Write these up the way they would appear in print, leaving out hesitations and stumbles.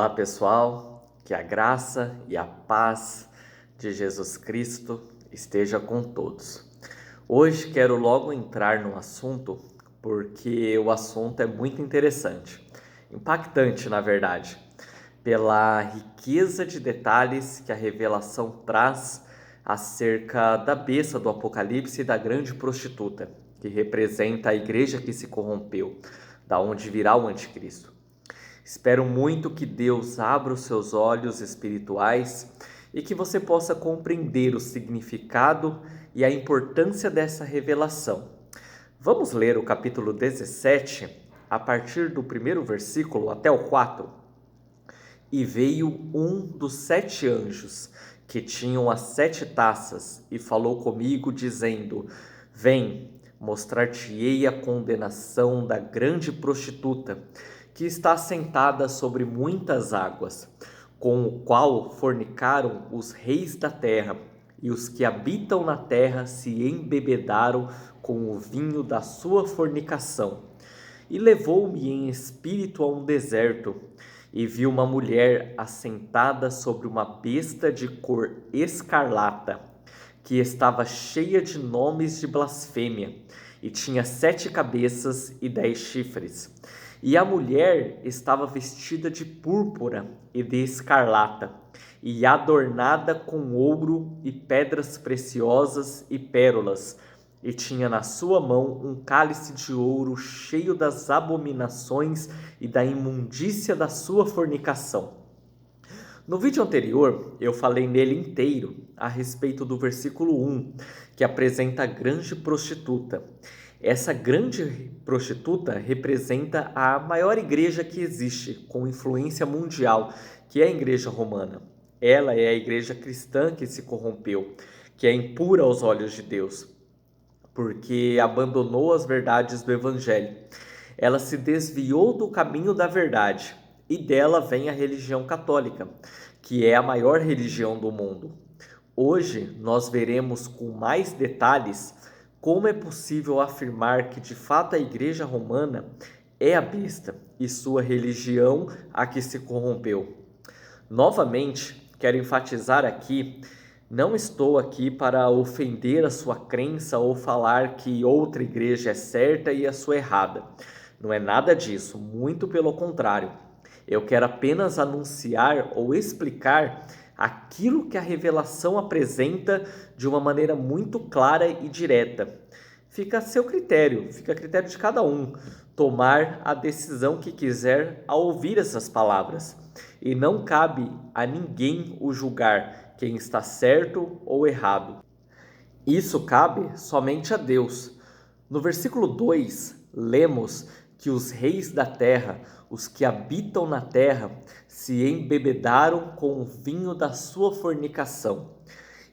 Olá, pessoal, que a graça e a paz de Jesus Cristo esteja com todos. Hoje quero logo entrar no assunto porque o assunto é muito interessante, impactante, na verdade, pela riqueza de detalhes que a revelação traz acerca da besta do Apocalipse e da grande prostituta, que representa a igreja que se corrompeu, da onde virá o anticristo. Espero muito que Deus abra os seus olhos espirituais e que você possa compreender o significado e a importância dessa revelação. Vamos ler o capítulo 17, a partir do primeiro versículo até o 4. E veio um dos 7 anjos, que tinham as 7 taças, e falou comigo, dizendo: Vem, mostrar-te-ei a condenação da grande prostituta, que está sentada sobre muitas águas, com o qual fornicaram os reis da terra, e os que habitam na terra se embebedaram com o vinho da sua fornicação. E levou-me em espírito a um deserto, e vi uma mulher assentada sobre uma besta de cor escarlata, que estava cheia de nomes de blasfêmia, e tinha 7 cabeças e 10 chifres. E a mulher estava vestida de púrpura e de escarlata, e adornada com ouro e pedras preciosas e pérolas, e tinha na sua mão um cálice de ouro cheio das abominações e da imundícia da sua fornicação. No vídeo anterior, eu falei nele inteiro a respeito do versículo 1, que apresenta a grande prostituta. Essa grande prostituta representa a maior igreja que existe, com influência mundial, que é a Igreja Romana. Ela é a igreja cristã que se corrompeu, que é impura aos olhos de Deus, porque abandonou as verdades do Evangelho. Ela se desviou do caminho da verdade, e dela vem a religião católica, que é a maior religião do mundo. Hoje nós veremos com mais detalhes como é possível afirmar que de fato a Igreja Romana é a besta e sua religião a que se corrompeu. Novamente, quero enfatizar aqui, não estou aqui para ofender a sua crença ou falar que outra igreja é certa e a sua errada. Não é nada disso, muito pelo contrário. Eu quero apenas anunciar ou explicar aquilo que a revelação apresenta de uma maneira muito clara e direta. Fica a seu critério, fica a critério de cada um tomar a decisão que quiser ao ouvir essas palavras. E não cabe a ninguém o julgar quem está certo ou errado. Isso cabe somente a Deus. No versículo 2, lemos que os reis da terra, os que habitam na terra, se embebedaram com o vinho da sua fornicação.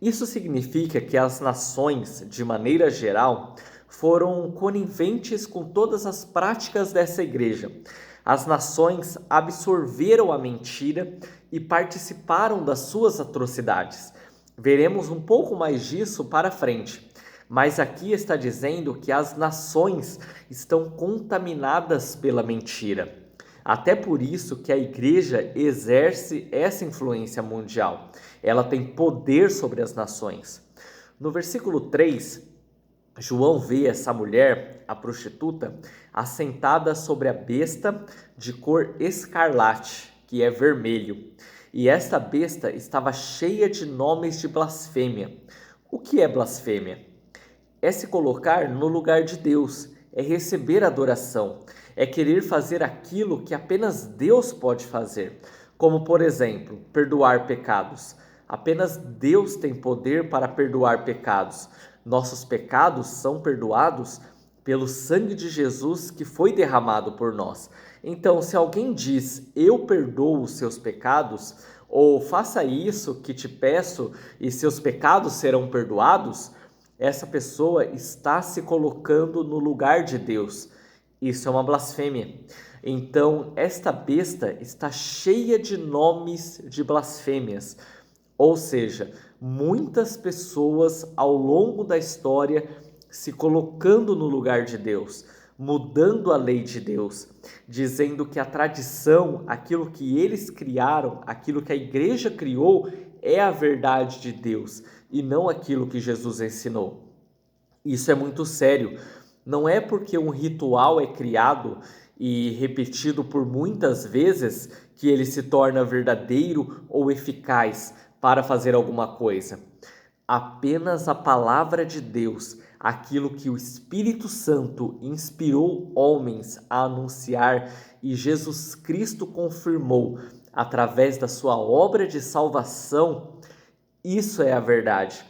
Isso significa que as nações, de maneira geral, foram coniventes com todas as práticas dessa igreja. As nações absorveram a mentira e participaram das suas atrocidades. Veremos um pouco mais disso para frente. Mas aqui está dizendo que as nações estão contaminadas pela mentira. Até por isso que a igreja exerce essa influência mundial. Ela tem poder sobre as nações. No versículo 3, João vê essa mulher, a prostituta, assentada sobre a besta de cor escarlate, que é vermelho. E esta besta estava cheia de nomes de blasfêmia. O que é blasfêmia? É se colocar no lugar de Deus, é receber adoração, é querer fazer aquilo que apenas Deus pode fazer, como, por exemplo, perdoar pecados. Apenas Deus tem poder para perdoar pecados. Nossos pecados são perdoados pelo sangue de Jesus que foi derramado por nós. Então, se alguém diz, eu perdoo os seus pecados, ou faça isso que te peço e seus pecados serão perdoados, essa pessoa está se colocando no lugar de Deus. Isso é uma blasfêmia. Então, esta besta está cheia de nomes de blasfêmias. Ou seja, muitas pessoas ao longo da história se colocando no lugar de Deus. mudando a lei de Deus, dizendo que a tradição, aquilo que eles criaram, aquilo que a igreja criou, é a verdade de Deus e não aquilo que Jesus ensinou. Isso é muito sério. Não é porque um ritual é criado e repetido por muitas vezes que ele se torna verdadeiro ou eficaz para fazer alguma coisa. Apenas a palavra de Deus, aquilo que o Espírito Santo inspirou homens a anunciar e Jesus Cristo confirmou através da sua obra de salvação, isso é a verdade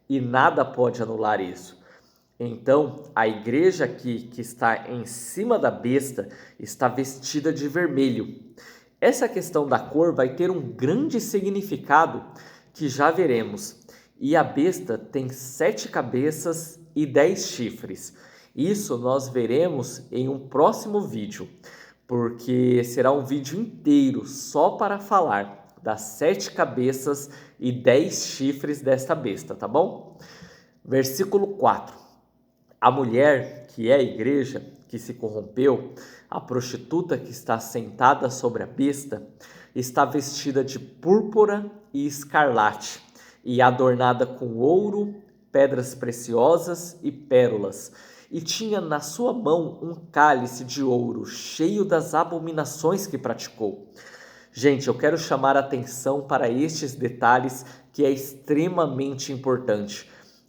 e nada pode anular isso. Então, a igreja aqui que está em cima da besta está vestida de vermelho. Essa questão da cor vai ter um grande significado que já veremos. E a besta tem 7 cabeças e 10 chifres. Isso nós veremos em um próximo vídeo, porque será um vídeo inteiro só para falar das 7 cabeças e 10 chifres desta besta, tá bom? Versículo 4. A mulher, que é a igreja, que se corrompeu, a prostituta que está sentada sobre a besta, está vestida de púrpura e escarlate, e adornada com ouro, pedras preciosas e pérolas, e tinha na sua mão um cálice de ouro cheio das abominações que praticou. Gente, eu quero chamar a atenção para estes detalhes que é extremamente importante,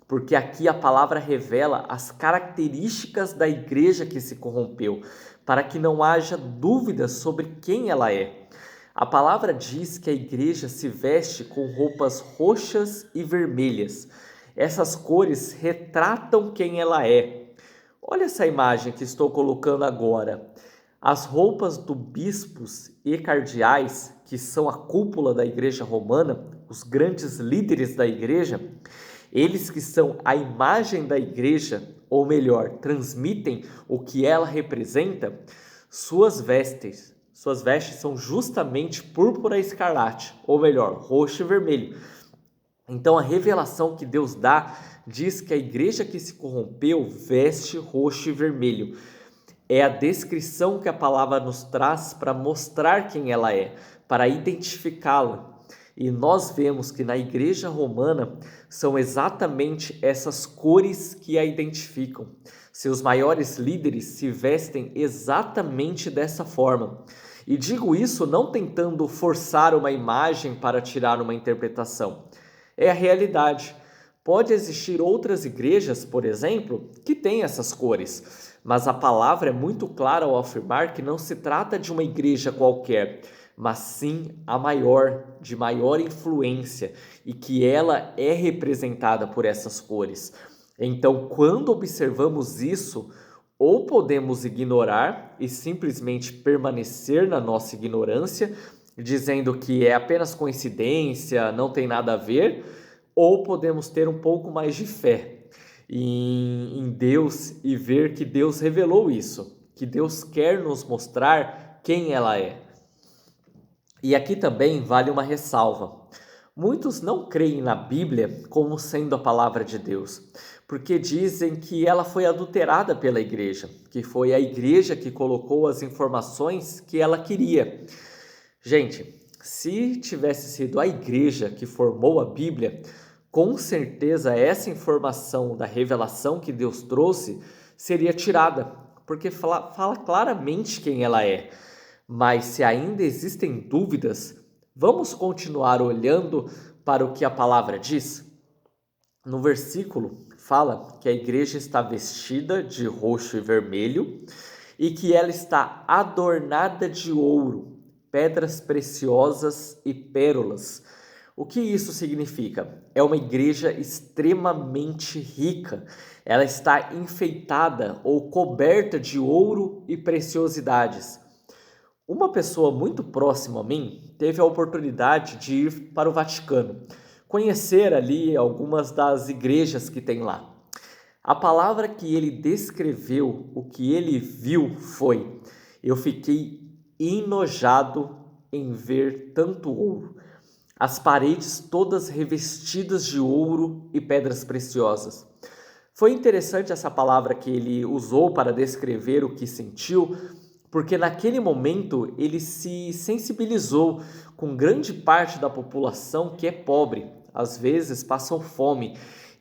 porque aqui a palavra revela as características da igreja que se corrompeu, para que não haja dúvidas sobre quem ela é. A palavra diz que a igreja se veste com roupas roxas e vermelhas. Essas cores retratam quem ela é. Olha essa imagem que estou colocando agora. As roupas dos bispos e cardeais, que são a cúpula da igreja romana, os grandes líderes da igreja, eles que são a imagem da igreja, ou melhor, transmitem o que ela representa, suas vestes são justamente púrpura e escarlate, ou melhor, roxo e vermelho. Então a revelação que Deus dá diz que a igreja que se corrompeu veste roxo e vermelho. É a descrição que a palavra nos traz para mostrar quem ela é, para identificá-la. E nós vemos que na igreja romana são exatamente essas cores que a identificam. Seus maiores líderes se vestem exatamente dessa forma. E digo isso não tentando forçar uma imagem para tirar uma interpretação. É a realidade. Pode existir outras igrejas, por exemplo, que têm essas cores, mas a palavra é muito clara ao afirmar que não se trata de uma igreja qualquer, mas sim a maior, de maior influência, e que ela é representada por essas cores. Então, quando observamos isso, ou podemos ignorar e simplesmente permanecer na nossa ignorância, dizendo que é apenas coincidência, não tem nada a ver, ou podemos ter um pouco mais de fé em Deus e ver que Deus revelou isso, que Deus quer nos mostrar quem ela é. E aqui também vale uma ressalva. Muitos não creem na Bíblia como sendo a palavra de Deus, porque dizem que ela foi adulterada pela igreja, que foi a igreja que colocou as informações que ela queria. Gente, se tivesse sido a igreja que formou a Bíblia, com certeza essa informação da revelação que Deus trouxe seria tirada, porque fala claramente quem ela é. Mas se ainda existem dúvidas, vamos continuar olhando para o que a palavra diz? No versículo fala que a igreja está vestida de roxo e vermelho e que ela está adornada de ouro, pedras preciosas e pérolas. O que isso significa? É uma igreja extremamente rica. Ela está enfeitada ou coberta de ouro e preciosidades. Uma pessoa muito próxima a mim teve a oportunidade de ir para o Vaticano, conhecer ali algumas das igrejas que tem lá. A palavra que ele descreveu, o que ele viu foi: eu fiquei enojado em ver tanto ouro. As paredes todas revestidas de ouro e pedras preciosas. Foi interessante essa palavra que ele usou para descrever o que sentiu, porque naquele momento ele se sensibilizou com grande parte da população que é pobre, às vezes passam fome,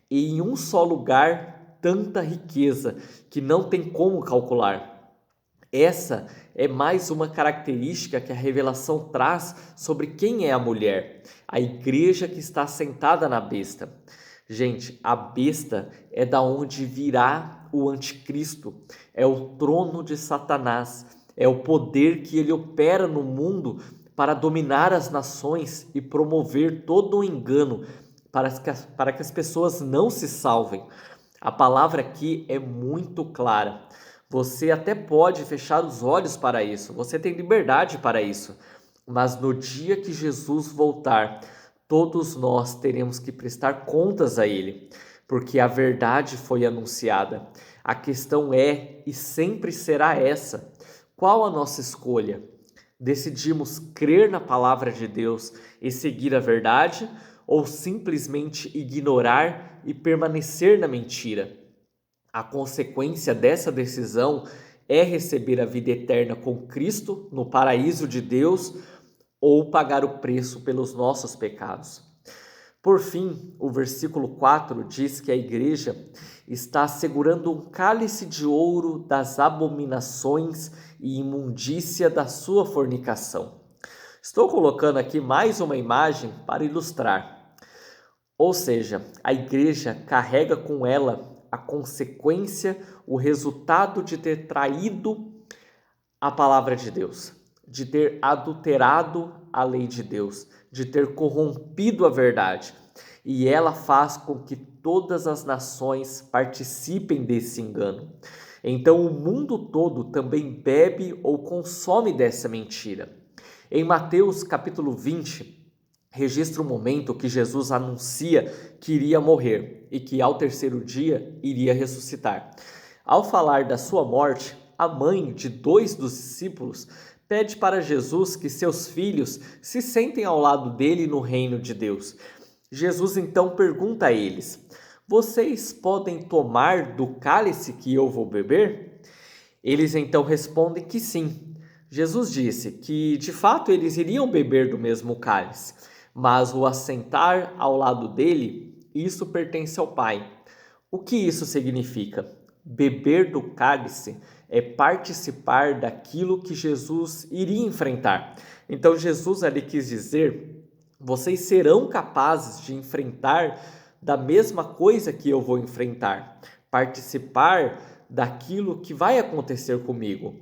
e em um só lugar tanta riqueza que não tem como calcular. Essa é mais uma característica que a revelação traz sobre quem é a mulher, a igreja que está sentada na besta. Gente, a besta é da onde virá o anticristo, é o trono de Satanás, é o poder que ele opera no mundo para dominar as nações e promover todo o engano para que as pessoas não se salvem. A palavra aqui é muito clara. Você até pode fechar os olhos para isso, você tem liberdade para isso, mas no dia que Jesus voltar, todos nós teremos que prestar contas a Ele, porque a verdade foi anunciada. A questão é e sempre será essa: qual a nossa escolha? Decidimos crer na palavra de Deus e seguir a verdade, ou simplesmente ignorar e permanecer na mentira? A consequência dessa decisão é receber a vida eterna com Cristo no paraíso de Deus ou pagar o preço pelos nossos pecados. Por fim, o versículo 4 diz que a igreja está segurando um cálice de ouro das abominações e imundícia da sua fornicação. Estou colocando aqui mais uma imagem para ilustrar. Ou seja, a igreja carrega com ela a consequência, o resultado de ter traído a palavra de Deus, de ter adulterado a lei de Deus, de ter corrompido a verdade. E ela faz com que todas as nações participem desse engano. Então o mundo todo também bebe ou consome dessa mentira. Em Mateus capítulo 20, registra o momento que Jesus anuncia que iria morrer e que ao terceiro dia iria ressuscitar. Ao falar da sua morte, a mãe de 2 dos discípulos pede para Jesus que seus filhos se sentem ao lado dele no reino de Deus. Jesus então pergunta a eles: vocês podem tomar do cálice que eu vou beber? Eles então respondem que sim. Jesus disse que de fato eles iriam beber do mesmo cálice, mas o assentar ao lado dele, isso pertence ao Pai. O que isso significa? Beber do cálice é participar daquilo que Jesus iria enfrentar. Então Jesus ali quis dizer: vocês serão capazes de enfrentar da mesma coisa que eu vou enfrentar, participar daquilo que vai acontecer comigo.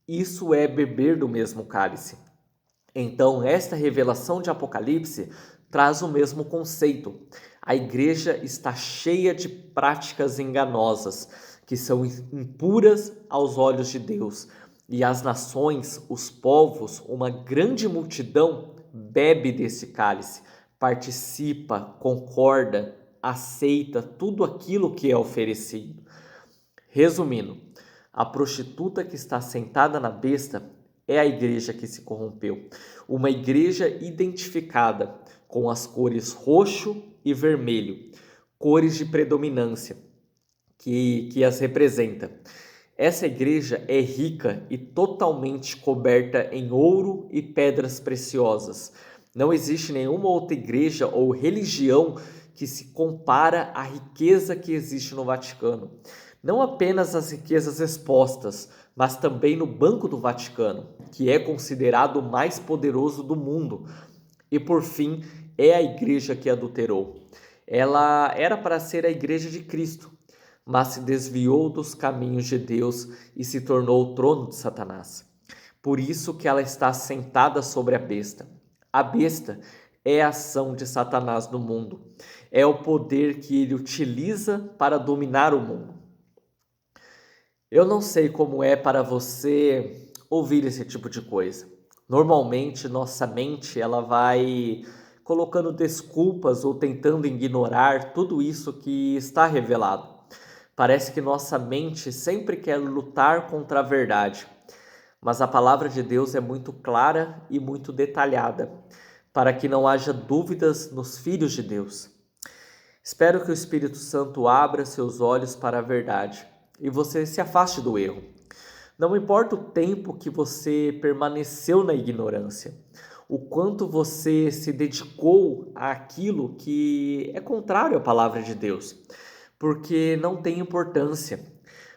Isso é beber do mesmo cálice. Então, esta revelação de Apocalipse traz o mesmo conceito. A igreja está cheia de práticas enganosas, que são impuras aos olhos de Deus. E as nações, os povos, uma grande multidão bebe desse cálice, participa, concorda, aceita tudo aquilo que é oferecido. Resumindo, a prostituta que está sentada na besta é a igreja que se corrompeu. Uma igreja identificada com as cores roxo e vermelho, cores de predominância que as representa. Essa igreja é rica e totalmente coberta em ouro e pedras preciosas. Não existe nenhuma outra igreja ou religião que se compara à riqueza que existe no Vaticano. Não apenas as riquezas expostas, mas também no Banco do Vaticano, que é considerado o mais poderoso do mundo. E por fim, é a igreja que adulterou. Ela era para ser a igreja de Cristo, mas se desviou dos caminhos de Deus e se tornou o trono de Satanás. Por isso que ela está sentada sobre a besta. A besta é a ação de Satanás no mundo. É o poder que ele utiliza para dominar o mundo. Eu não sei como é para você ouvir esse tipo de coisa. Normalmente, nossa mente ela vai colocando desculpas ou tentando ignorar tudo isso que está revelado. Parece que nossa mente sempre quer lutar contra a verdade, mas a palavra de Deus é muito clara e muito detalhada, para que não haja dúvidas nos filhos de Deus. Espero que o Espírito Santo abra seus olhos para a verdade e você se afaste do erro. Não importa o tempo que você permaneceu na ignorância, o quanto você se dedicou àquilo que é contrário à palavra de Deus, porque não tem importância.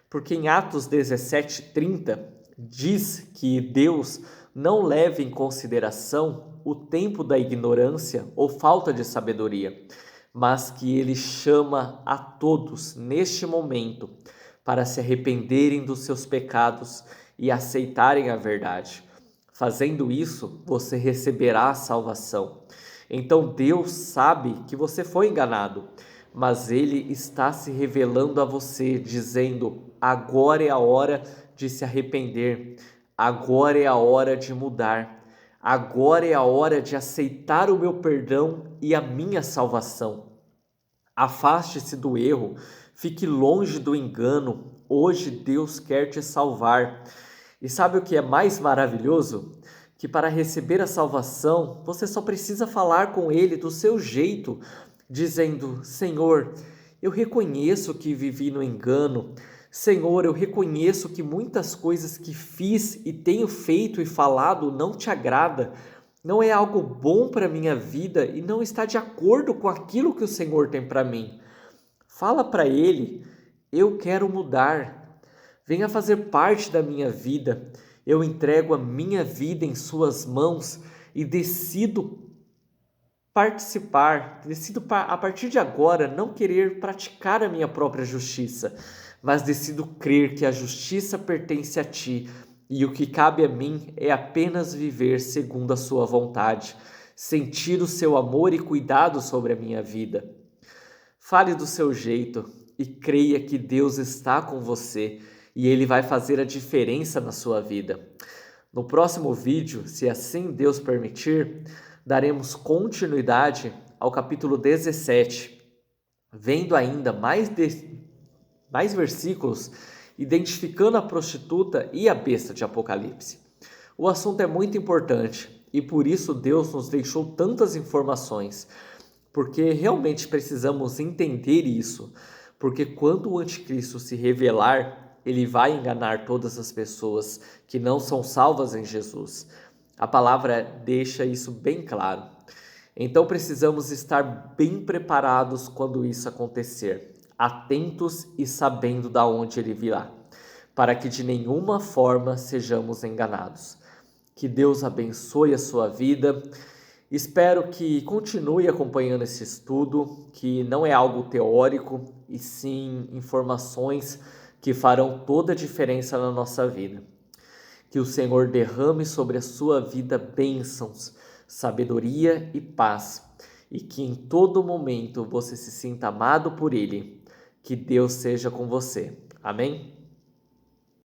Porque em Atos 17:30 diz que Deus não leva em consideração o tempo da ignorância ou falta de sabedoria, mas que ele chama a todos neste momento para se arrependerem dos seus pecados e aceitarem a verdade. Fazendo isso, você receberá a salvação. Então Deus sabe que você foi enganado, mas Ele está se revelando a você, dizendo: agora é a hora de se arrepender, agora é a hora de mudar, agora é a hora de aceitar o meu perdão e a minha salvação. Afaste-se do erro, fique longe do engano. Hoje Deus quer te salvar. E sabe o que é mais maravilhoso? Que para receber a salvação, você só precisa falar com Ele do seu jeito, dizendo: Senhor, eu reconheço que vivi no engano. Senhor, eu reconheço que muitas coisas que fiz e tenho feito e falado não te agrada, não é algo bom para minha vida e não está de acordo com aquilo que o Senhor tem para mim. Fala para Ele: eu quero mudar. Venha fazer parte da minha vida. Eu entrego a minha vida em suas mãos e decido participar, decido a partir de agora não querer praticar a minha própria justiça, mas decido crer que a justiça pertence a ti e o que cabe a mim é apenas viver segundo a sua vontade, sentir o seu amor e cuidado sobre a minha vida. Fale do seu jeito e creia que Deus está com você e Ele vai fazer a diferença na sua vida. No próximo vídeo, se assim Deus permitir, daremos continuidade ao capítulo 17, vendo ainda mais versículos identificando a prostituta e a besta de Apocalipse. O assunto é muito importante e por isso Deus nos deixou tantas informações, porque realmente precisamos entender isso, porque quando o anticristo se revelar, ele vai enganar todas as pessoas que não são salvas em Jesus. A palavra deixa isso bem claro. Então precisamos estar bem preparados quando isso acontecer, atentos e sabendo de onde ele virá, para que de nenhuma forma sejamos enganados. Que Deus abençoe a sua vida. Espero que continue acompanhando esse estudo, que não é algo teórico, e sim informações que farão toda a diferença na nossa vida. Que o Senhor derrame sobre a sua vida bênçãos, sabedoria e paz, e que em todo momento você se sinta amado por Ele. Que Deus seja com você. Amém?